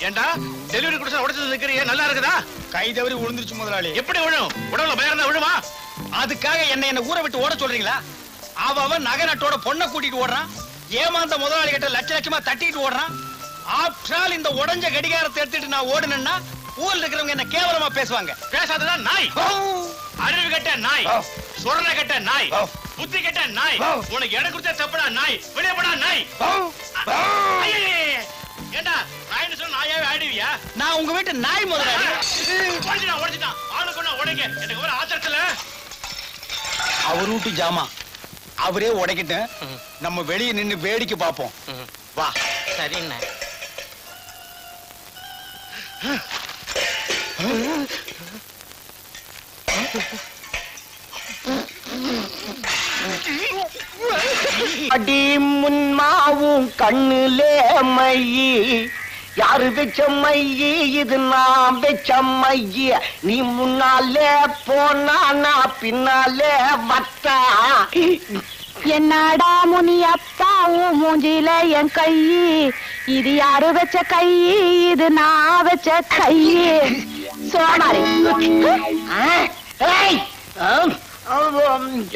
ஏண்டா டெலிவரி குடிசை உடைச்சது நிக்கிறியே, நல்லா இருக்குதா? கை தவறி விழுந்துருச்சு முதலாளி. எப்படி விழும்? உடம்புல பயம் இருந்தா விழுமா? அதுக்காக என்ன ஊரை விட்டு ஓட சொல்றீங்களா? அவன் நகை நட்டோட பொண்ணை கூட்டிட்டு ஓடுறான். ஏமாந்த முதலாளி கிட்ட லட்சமா தட்டிட்டு ஓடுறான். ஆஃப்டர் ஆல் இந்த உடஞ்ச கடிகாரத்தை எடுத்துட்டு நான் ஓடுனேன்னா ஊர்ல இருக்கிறவங்க என்ன கேவலமா பேசுவாங்க. பேசாததான் நாய், அறிவு கட்ட நாய், சுரண கட்ட நாய், புத்தி கட்ட நாய். உனக்கு இடம் கொடுத்தா தப்புடா நாய், வெளியே போடா நாய். ஏண்டா நாய்னு சொன்னா நாயாவே ஆடுவியா? நான் உங்க வீட்டு நாய் முதலாளி. உடைச்சிட்டான் ஆளுக்கு ஒண்ணா உடைங்க. எனக்கு ஒரு ஆத்திரத்துல அவர் வீட்டு ஜாமா அவரே உடைக்கிட்டு நம்ம வெளியே நின்னு வேடிக்கை பார்ப்போம். வா. சரிண்ண. அடி முன்மாவும் கண்ணுலே மையி, யாரு வெச்ச மையி? இது நான் வெச்ச மையி. நீ முன்னாலே போனா நான் பின்னாலே வத்தா. என்னடா முனியப்பா உன் மூஞ்சில என் கை, இது யாரு வச்ச கை? இது நான் வச்ச கை. சோமாரி.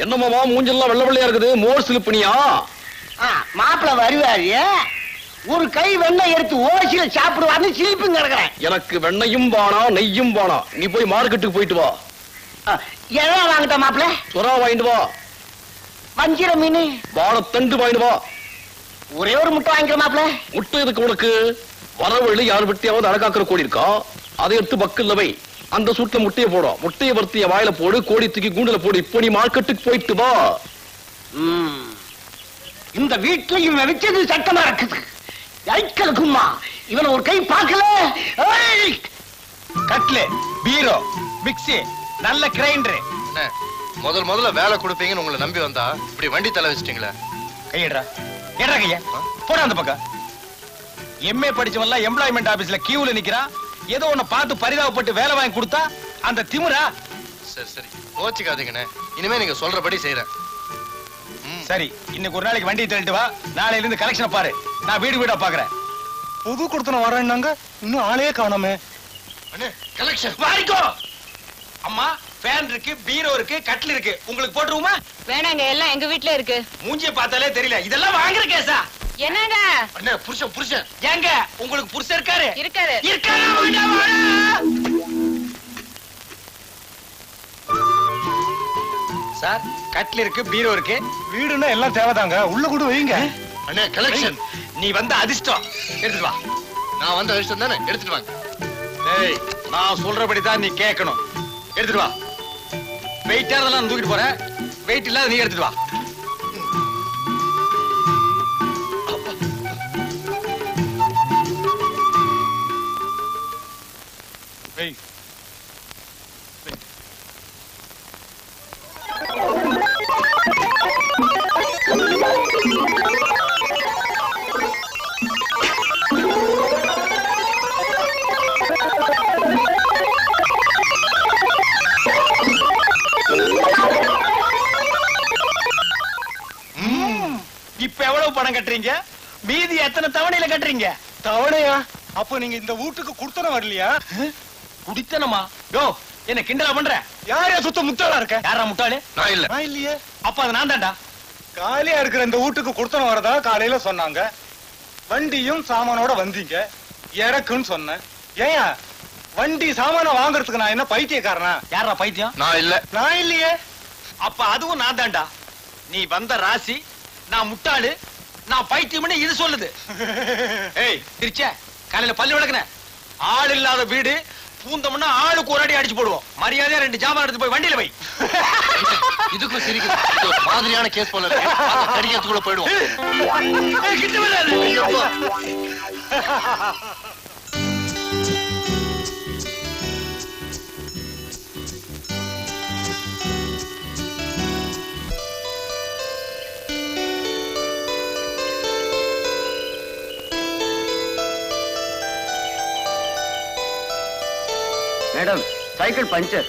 என்னமாமா மூஞ்செல்லாம் வெள்ள வெள்ளையா இருக்குது? மோர் சிலுப்பினியா? மாப்பிள்ள வருவாரு, ஒரு கை வெண்ணெய் எடுத்து ஓசியில சாப்பிடுவாருன்னு சிலிப்பும் கிடக்குறேன். எனக்கு வெண்ணையும் வானா நெய்யும் வானா. நீ போய் மார்க்கெட்டுக்கு போயிட்டு வா. எதா வாங்கிட்ட மாப்பிள்ள? சுறா வாங்கிட்டு வா. வஞ்சிர மீன் வாழைத்தண்டு வாங்கிட்டு வா. ஒரே ஒரு முட்டை வாங்கிக்கிற மாப்பிள்ள. முட்டை இருக்கு உனக்கு? வரவழி யார் வெட்டியாவது அழகாக்குற கோழி இருக்கா? அதை எடுத்து பக்கல்ல வை. அந்த சூட்ல முட்டையை போடும். முட்டையை வறுத்திய வாயில போடு, கோழி தூக்கி கூண்டுல போடு. இப்போ நீ மார்க்கெட்டுக்கு போயிட்டு வா. இந்த வீட்டுல இவன் வச்சது சட்டமா இருக்குது. ஐக்கலுக்குமா இவனை ஒரு கை பார்க்கல. கட்லு, பீரோ, மிக்ஸி, நல்ல கிரைண்டர். முதல்ல வேலை கொடுப்பீங்கன்னு உங்களை நம்பி வந்தா இப்படி வண்டி தலை வச்சிட்டீங்களே. கையடா ஏடா கைய போட அந்த பக்கம். எம்ஏ படிச்சவன்லாம் எம்ப்ளாய்மெண்ட் ஆபீஸ்ல கியூல நிக்கிறான். ஏதோ ஒண்ணு பார்த்து பரிதாபப்பட்டு வேலை வாங்கி கொடுத்தா அந்த திமிரா? சரி கோச்சிக்காதீங்கண்ணே, இனிமே நீங்க சொல்றபடி செய்யறேன். சரி, இன்னைக்கு ஒரு நாளைக்கு வண்டியை தள்ளிட்டு வா. நாளையில இருந்து கலெக்ஷனை பாரு. நான் வீடு வீடா பாக்குறேன். புது கொடுத்தன வரேன்னாங்க, இன்னும் ஆளே காணோமே. கலெக்ஷன் வாரிக்கோ. அம்மா ஃபேன் இருக்கு, பீரோ இருக்கு, கட்டில் இருக்கு. உங்களுக்கு போட்டுருவோமா? வேணாங்க, எல்லாம் எங்க வீட்ல இருக்கு. மூஞ்சிய பார்த்தாலே தெரியல. இதெல்லாம் வாங்குற கேஸா? என்னங்க அண்ணே புருஷன் ஏங்க உங்களுக்கு புருஷன் இருக்காரு? இருக்காரு. சார் கட்டில் இருக்கு, பீரோ இருக்கு. வீடுன்னா எல்லாம் தேவைதாங்க, உள்ள கூட வைங்க. அண்ணே கலெக்ஷன். நீ வந்த அதிர்ஷ்டம். எடுத்துட்டு வா. நான் வந்த அதிர்ஷ்டம் தானே, எடுத்துட்டு வாங்க. ஏய், நான் சொல்றபடி தான் நீ கேட்கணும். எடுத்துட்டு வா. வெயிட்டா அதெல்லாம் தூக்கிட்டு போறேன். வெயிட் இல்லாத நீ எடுத்துட்டு வா. இப்ப எவ்வளவு பணம் கட்டுறீங்க? மீதி எத்தனை தவணையில கட்டுறீங்க? தவணையா? அப்ப நீங்க இந்த வீட்டுக்கு குடுத்தன வரலையா? குடித்தனமா? யோ, என்ன கிண்டலா பண்ற? யாரா சுத்த முட்டாளா இருக்க? யாரா முட்டாளு? நான் இல்ல. நான் இல்லையே. அப்ப அது நான் தான்டா. காலியா இருக்கிற இந்த வீட்டுக்கு குடுத்தன வரதா காலையில சொன்னாங்க. வண்டியும் சாமானோட வந்தீங்க, இறக்குன்னு சொன்னேன். ஏயா வண்டி சாமான வாங்குறதுக்கு நான் என்ன பைத்தியக்காரனா? யாரா பைத்தியம்? நான் இல்ல. நான் இல்லையே. அப்ப அதுவும் நான் தான்டா. நீ வந்த ராசி, நான் முட்டாளு, நான் பைத்தியம்னு இது சொல்லுது. ஏய் திருச்ச, காலையில பல்லு விளக்குன. ஆள் இல்லாத வீடு, பூந்தம்னா ஆளுக்கு ஒரு அடி அடிச்சு போடுவோம். மரியாதையா 2 ஜாமான் எடுத்து போய் வண்டியில வை. இதுக்கும் சிரிக்குது. மாதிரியான கேஸ் போல இருக்கு. கடிக்கிறதுக்குள்ள போயிடுவோம். கிட்ட வராது. Madam, cycle puncture.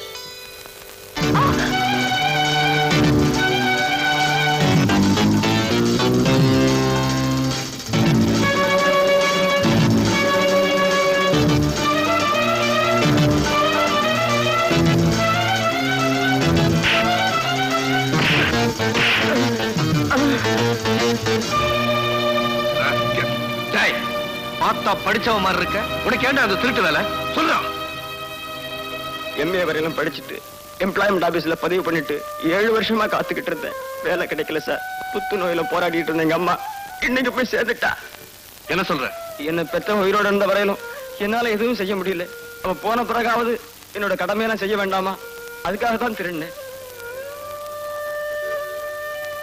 பார்த்தா படிச்சவ மாதிரி இருக்க. உனக்கு ஏன்டா அந்த திருட்டு வேலை? சொல்றான். MA வரையிலும் படிச்சுட்டு எம்ப்ளாய்மெண்ட் ஆபீஸ்ல பதிவு பண்ணிட்டு 7 வருஷமா காத்துக்கிட்டு இருந்தேன். வேலை கிடைக்கல சார். புத்து நோயில போராடிட்டு இருந்த எங்க அம்மா இன்னைக்கு போய் சேர்ந்துட்டா. என்ன சொல்ற? என்ன பெத்த உயிரோட இருந்த வரையிலும் என்னால எதுவும் செய்ய முடியல. அவ போன பிறகாவது என்னோட கடமையெல்லாம் செய்ய வேண்டாமா? அதுக்காக தான் திருடினேன்.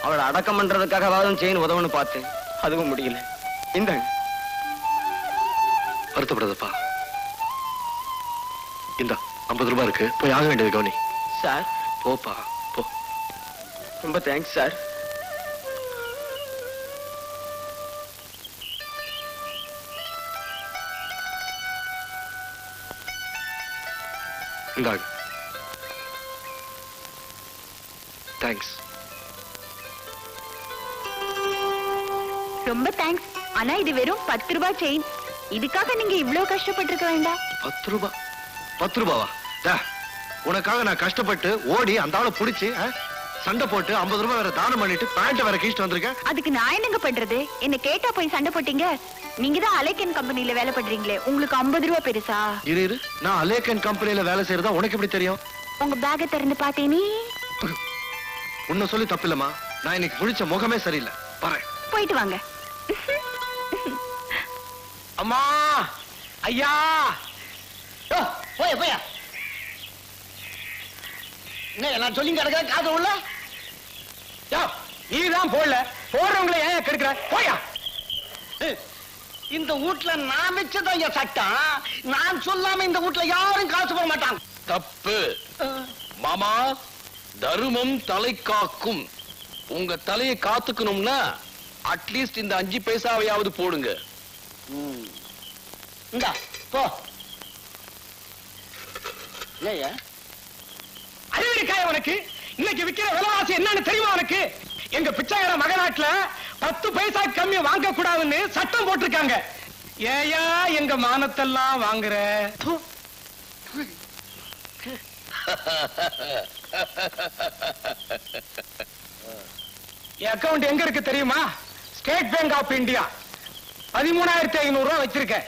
அவளை அடக்கம் பண்றதுக்காகவாவது செயின் உதவுன்னு பார்த்தேன். அதுவும் முடியல. இந்தாங்க. வருத்தப்படாதப்பா. இந்த 50 ரூபாய் இருக்கு, போய் ஆக வேண்டியது கவனி. சார் போப்பா போ. ரொம்ப தேங்க்ஸ் சார். இந்தாங்க. தேங்க்ஸ். ரொம்ப தேங்க்ஸ். ஆனா இது வெறும் 10 ரூபாய் செயின். இதுக்காக நீங்க இவ்வளவு கஷ்டப்பட்டிருக்க வேண்டாம். 10 ரூபாய்? 10 ரூபாவா? உனக்காக நான் கஷ்டப்பட்டு ஓடி அந்த ஆளை புடிச்சு சண்டை போட்டு 50 ரூபாய் வேற தானம் பண்ணிட்டு பேண்ட் வேற கீழ்ட்டு வந்திருக்கேன். அதுக்கு நான் என்னங்க பண்றது? என்ன கேட்டா போய் சண்டை போட்டீங்க. நீங்க தான் அலேக்கன் கம்பெனில வேலை பண்றீங்களே, உங்களுக்கு 50 ரூபாய் பெருசா? இரு, நான் அலேக்கன் கம்பெனில வேலை செய்யறதா உனக்கு எப்படி தெரியும்? உங்க பேக்கை திறந்து பார்த்தேனே. உன்னை சொல்லி தப்பில்லம்மா. நான் இன்னைக்கு குளிச்ச முகமே சரியில்லை. பாரு. போயிட்டு வாங்க. அம்மா ஐயா போய போய என்ன நான் சொல்லி கிடக்க காது உள்ள நீதான் போடல, போடுறவங்களை ஏன் கெடுக்கிற? போயா. இந்த வீட்டுல நான் வச்சதான் என் சட்டம். நான் சொல்லாம இந்த வீட்டுல யாரும் காசு போட மாட்டாங்க. தப்பு மாமா. தருமம் தலை காக்கும். உங்க தலையை காத்துக்கணும்னா அட்லீஸ்ட் இந்த 5 பைசாவையாவது போடுங்க. இந்தா போ. ஏயா அறிவிக்காய உனக்கு இன்னைக்கு விக்கிற விலைவாசி என்னன்னு தெரியுமா உனக்கு? எங்க பிச்சைக்கார மகநாட்டுல 10 பைசா கம்மி வாங்க கூடாதுன்னு சட்டம் போட்டிருக்காங்க. ஏயா எங்க மானத்தெல்லாம் வாங்குற? என் அக்கவுண்ட் எங்க இருக்கு தெரியுமா? State bank of India. 13,500 ரூபாய் வச்சிருக்கேன்.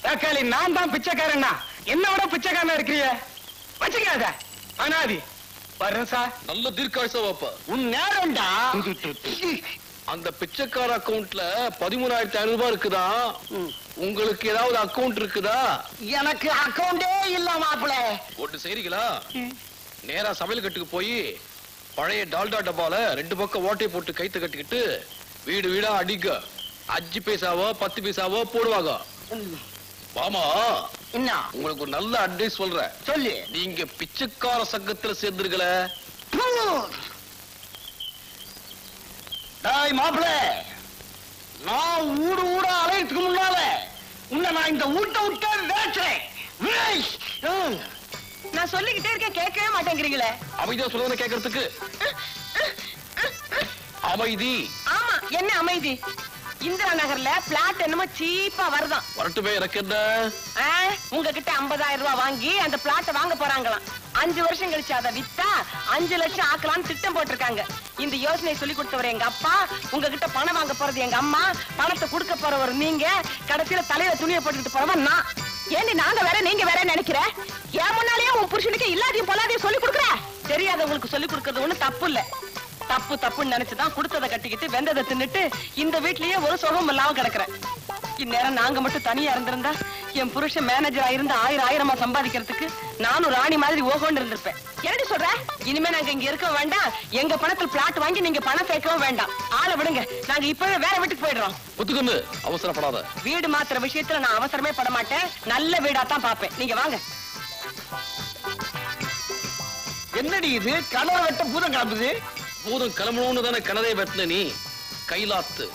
தக்காளி நான் தான் பிச்சைக்காரன்னா என்ன விட பிச்சைக்காரனா இருக்கிறீங்க. வச்சுக்காத அனாதி. வர்றேன் சார். நல்ல தீர்க்காயுசா வாப்பா. உன் நேரம்டா. அந்த பிச்சைக்கார அக்கவுண்ட்ல 13,500 ரூபாய் இருக்குதா? உங்களுக்கு ஏதாவது அக்கவுண்ட் இருக்குதா? எனக்கு அக்கவுண்டே இல்ல மாப்பிள்ள. ஒன்று செய்றீங்களா? நேரா சமையல் கட்டுக்கு போய் பழைய டால்டா டப்பால 2 பக்கம் ஓட்டை போட்டு கைத்து கட்டிக்கிட்டு வீடு வீடா அடிக்க 5 பைசாவோ 10 பைசாவோ போடுவாங்க. மாமா என்ன உங்களுக்கு ஒரு நல்ல அட்வைஸ் சொல்றேன். சொல்லு. நீங்க பிச்சைக்கார சங்கத்துல சேர்ந்துருக்கல. டேய் மாப்பிள்ள, நான் ஊடு ஊட அலையறதுக்கு முன்னால உன்னை நான் இந்த ஊட்ட விட்டு வேற்றேன். நான் சொல்லிக்கிட்டே இருக்கேன், கேட்கவே மாட்டேங்கிறீங்களே. அமைதியா சொல்லுவதை கேட்கறதுக்கு. அமைதி. ஆமா, என்ன அமைதி? இந்திரா நகர்ல பிளாட் என்னமோ சீப்பா வருதான். வரட்டுமே, எனக்கு என்ன? உங்ககிட்ட 50,000 ரூபாய் வாங்கி அந்த பிளாட்டை வாங்க போறாங்களாம். 5 வருஷம் கழிச்சு அதை வித்தா 5 லட்சம் ஆக்கலாம்னு திட்டம் போட்டிருக்காங்க. இந்த யோசனை சொல்லி கொடுத்தவர் எங்க அப்பா, உங்ககிட்ட பணம் வாங்க போறது எங்க அம்மா, பணத்தை கொடுக்க போறவர் நீங்க, கடைசியில தலையில துணியை போட்டுக்கிட்டு போறவன் நான். ஏண்டி நாங்க வேற நீங்க வேற நினைக்கிற? ஏன் முன்னாலேயே உன் புருஷனுக்கு இல்லாதையும் பொல்லாதையும் சொல்லி கொடுக்குற? தெரியாதவங்களுக்கு சொல்லி கொடுக்கறது ஒண்ணு தப்பு இல்ல. தப்பு தப்புன்னு நினைச்சுதான் கொடுத்ததை கட்டிக்கிட்டு வெந்ததை தின்னுட்டு இந்த வீட்லயே ஒரு சுகம் இல்லாம கிடக்குறேன். இந்நேரம் நாங்க மட்டும் தனியா இருந்திருந்தா என் புருஷன் மேனேஜரா இருந்து 1000 சம்பாதிக்கிறதுக்கு நானும் ராணி மாதிரி ஓகோன்னு இருந்திருப்பேன். என்னடி சொல்ற? இனிமே நாங்க இங்க இருக்க வேண்டாம். எங்க பணத்தில் பிளாட் வாங்கி நீங்க பணம் சேர்க்கவும் வேண்டாம். ஆளை விடுங்க, நாங்க இப்பவே வேற வீட்டுக்கு போயிடுறோம். ஒத்துக்கொண்டு அவசரப்படாத. வீடு மாத்திர விஷயத்துல நான் அவசரமே பட மாட்டேன். நல்ல வீடா தான் பாப்பேன். நீங்க வாங்க. என்னடி இது? கனவை வெட்ட பூதம் கிளம்புது. பூதம் கிளம்பணும்னு தானே கிணறே வெட்டின நீ. கைலாத்து.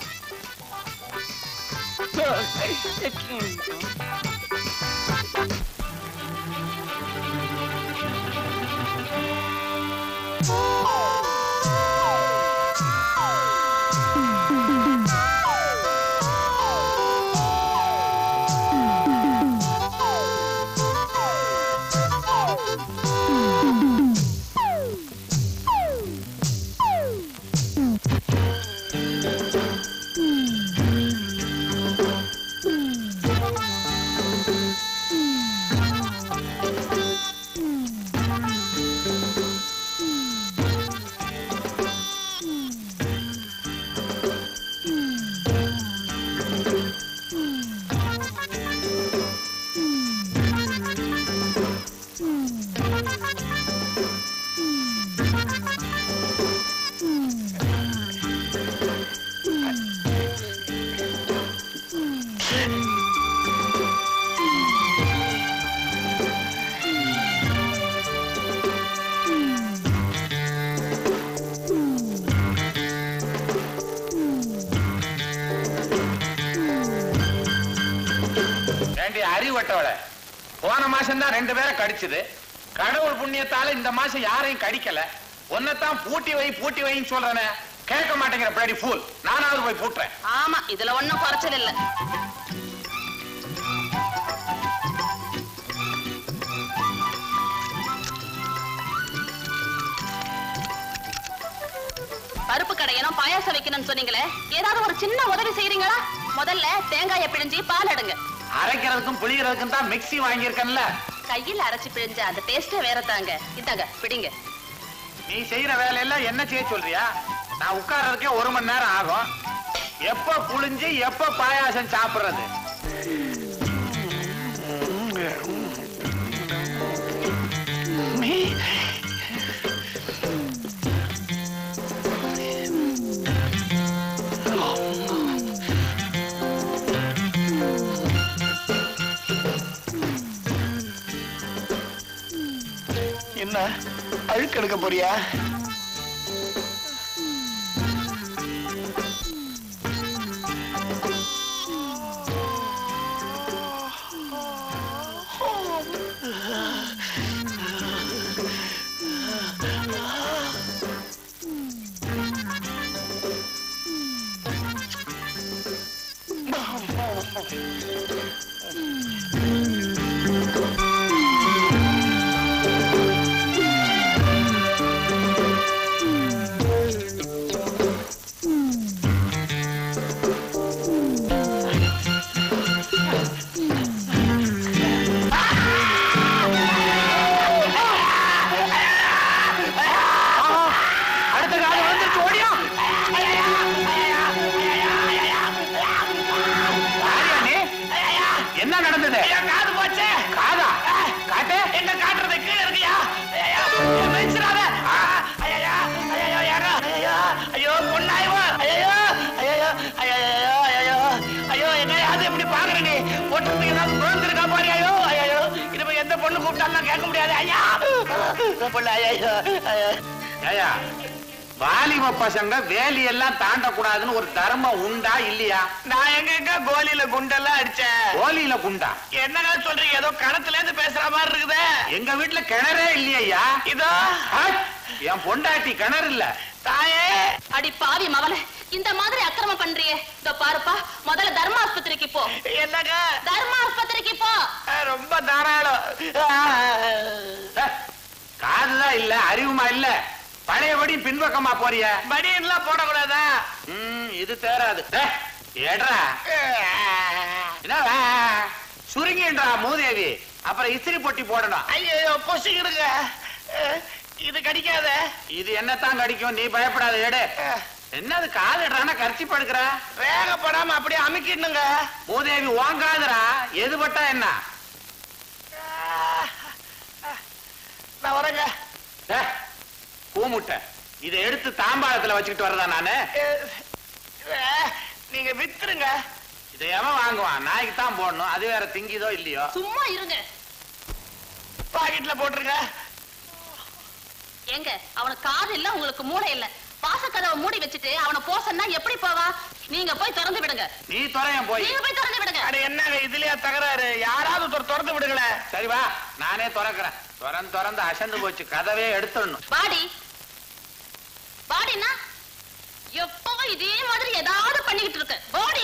அறிவுட்டவளை, போன மாசம் தான் 2 பேரை கடிச்சது. கடவுள் புண்ணியத்தால இந்த மாசம் யாரையும் கடிக்கல. ஒன்னதான் பூட்டி வைன்னு சொல்றேனே, கேட்க மாட்டேங்கிற பிளடி ஃபூல். நானாவது போய் பூட்டுறேன். ஆமா, இதுல ஒண்ணும் குறைச்சல் இல்ல. பருப்பு கடையணும், பாயாசம் வைக்கணும்னு சொன்னீங்களே, ஏதாவது ஒரு சின்ன உதவி செய்றீங்களா? முதல்ல தேங்காயை பிழிஞ்சி பால் எடுங்க. அரைக்கிறதுக்கும் புளியறதுக்கும் தான் மிக்ஸி வாங்கியிருக்கேன்ல. கையில் அரைச்சு பிழிஞ்ச அந்த டேஸ்டே வேற தாங்க. இந்தாங்க பிடிங்க. நீ செய்யற வேலையெல்லாம் என்ன செய்ய சொல்றியா? நான் உட்கார்றதுக்கே 1 மணி நேரம் ஆகும். எப்ப புளிஞ்சு எப்ப பாயாசம் சாப்பிடுறது? என்ன அழுக்கு எடுக்க போறியா? வாலிப பசங்க வேலி எல்லாம் தாண்டக்கூடாதுன்னு ஒரு தர்மம் உண்டா இல்லையா? நான் எங்க கோலியில குண்டெல்லாம் அடிச்சேன். கோலியில குண்டா? என்னங்க சொல்றீங்க? ஏதோ கிணத்துல இருந்து பேசுற மாதிரி இருக்குது. எங்க வீட்டுல கிணறே இல்லையா? இதோ என் பொண்டாட்டி கிணறு இல்ல. தாயே அடி பாவி மவள, இந்த மாதிரி அக்கிரமம் பண்றியே. இதோ பாருப்பா, முதல்ல தர்ம ஆஸ்பத்திரிக்கு போ. என்னங்க? தர்ம ஆஸ்பத்திரிக்கு போ. ரொம்ப தாராளம். காதுதான் இல்ல, அறிவுமா இல்ல. பழையபடி பின்பக்கமா போறிய? பனியன்லாம் போடக்கூடாதா? இது தேராது. ஏட்ரா சுருங்கின்றா மூதேவி. அப்புறம் இஸ்திரி பொட்டி போடணும். ஐயோ பொசிக்கிடுங்க. இது கடிக்காத. இது என்னத்தான் கடிக்கும், நீ பயப்படாத. எடு. என்னது காதுடுறானா கரிச்சி படுக்கிற? வேகப்படாம அப்படியே அமுக்கிடுங்க. மூதேவி வாங்காதரா. எது பட்டா என்ன? நான் வரேங்க. பூமுட்டை இதை எடுத்து தாம்பாளத்துல வச்சுக்கிட்டு வரதா நானு? நீங்க வித்துருங்க. இதை எவன் வாங்குவான்? நாய்க்கு தான் போடணும். அது வேற திங்கிதோ இல்லையோ. சும்மா இருங்க. பாக்கெட்ல போட்டுருங்க. ஏங்க, அவனுக்கு காது இல்ல, உங்களுக்கு மூளை இல்ல. வாசக்கதவை மூடி வச்சுட்டு அவனை போசன்னா எப்படி போவா? நீங்க போய் திறந்து விடுங்க. நீ துறையன் போய். நீங்க போய் திறந்து விடுங்க. அட என்னங்க இதுலயா தகராறு? யாராவது திறந்து விடுங்களேன். சரி வா, நானே திறக்கிறேன். திறந்து அசந்து போச்சு. கதவே எடுத்துடணும். பாடி பாடினா எப்பவும் இதே மாதிரி ஏதாவது பண்ணிக்கிட்டு இருக்க. பாடி